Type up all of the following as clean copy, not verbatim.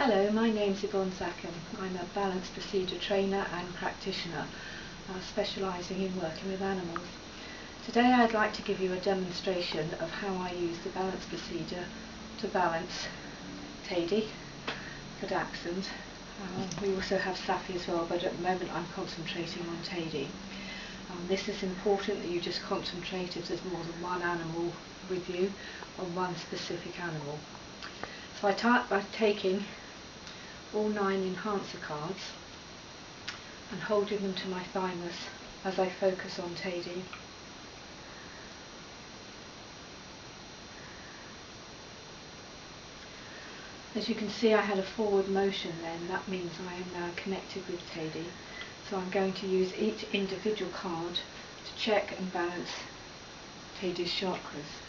Hello, my name's Yvonne Zackim. I'm a balance procedure trainer and practitioner specialising in working with animals. Today I'd like to give you a demonstration of how I use the balance procedure to balance Tady for Dachshund. We also have Safi as well, but at the moment I'm concentrating on Tady. This is important that you just concentrate if there's more than one animal with you on one specific animal. So I start by taking all 9 enhancer cards and holding them to my thymus as I focus on Tady. As you can see, I had a forward motion then. That means I am now connected with Tady. So I'm going to use each individual card to check and balance Tady's chakras.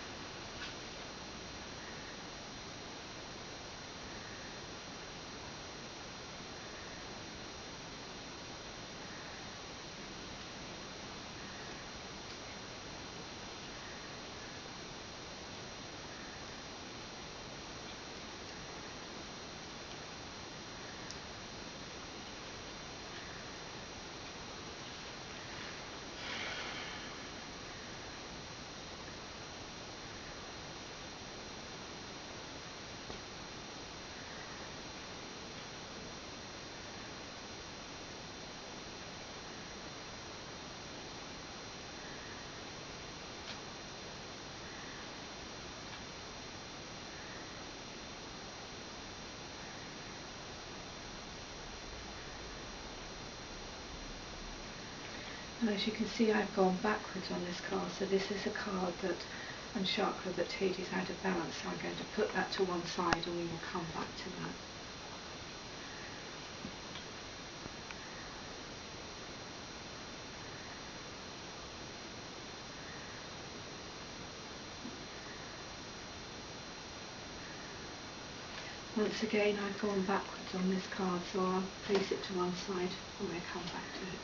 And as you can see, I've gone backwards on this card, so this is a card and chakra that Tady's out of balance, so I'm going to put that to one side and we will come back to that. Once again, I've gone backwards on this card, so I'll place it to one side and we'll come back to it.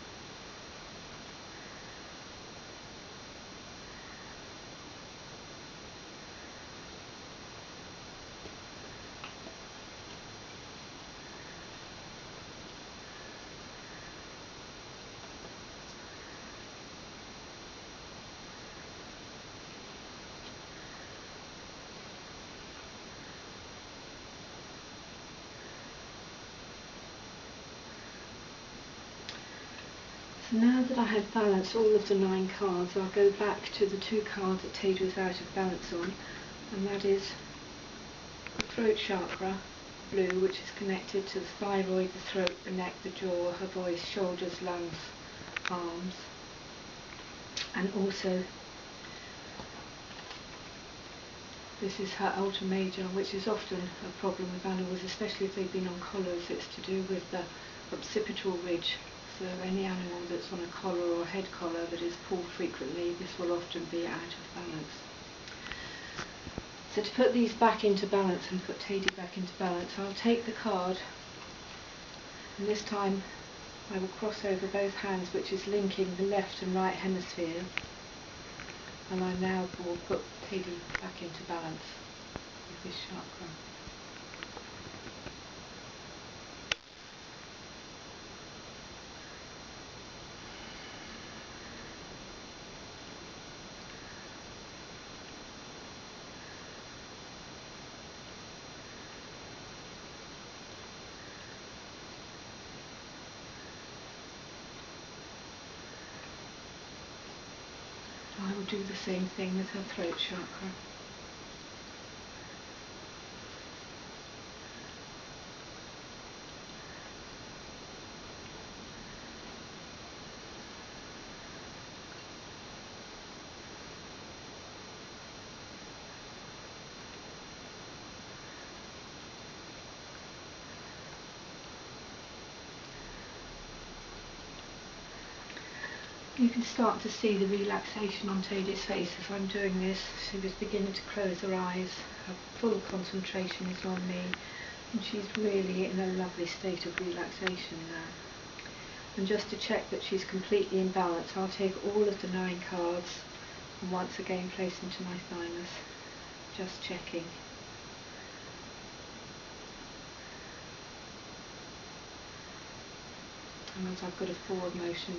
So now that I have balanced all of the 9 cards, I'll go back to the 2 cards that Tady was out of balance on, and that is the throat chakra, blue, which is connected to the thyroid, the throat, the neck, the jaw, her voice, shoulders, lungs, arms, and also this is her ultra major, which is often a problem with animals, especially if they've been on collars. It's to do with the occipital ridge. So any animal that's on a collar or head collar that is pulled frequently, this will often be out of balance. So to put these back into balance and put Tady back into balance, I'll take the card, and this time I will cross over both hands, which is linking the left and right hemisphere, and I now will put Tady back into balance with this chakra. I will do the same thing with her throat chakra. You can start to see the relaxation on Tady's face as I'm doing this. She was beginning to close her eyes. Her full concentration is on me, and she's really in a lovely state of relaxation now. And just to check that she's completely in balance, I'll take all of the 9 cards and once again place them to my thymus, just checking. and as I've got a forward motion,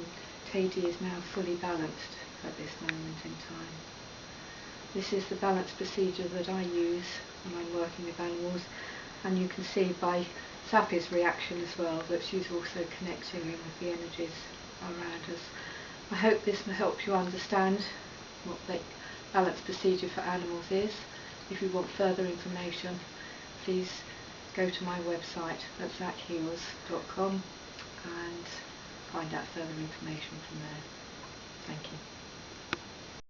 Teddy is now fully balanced at this moment in time. This is the balance procedure that I use when I'm working with animals, and you can see by Safi's reaction as well that she's also connecting in with the energies around us. I hope this helps you understand what the balance procedure for animals is. If you want further information, please go to my website at zakheals.com and find out further information from there. Thank you.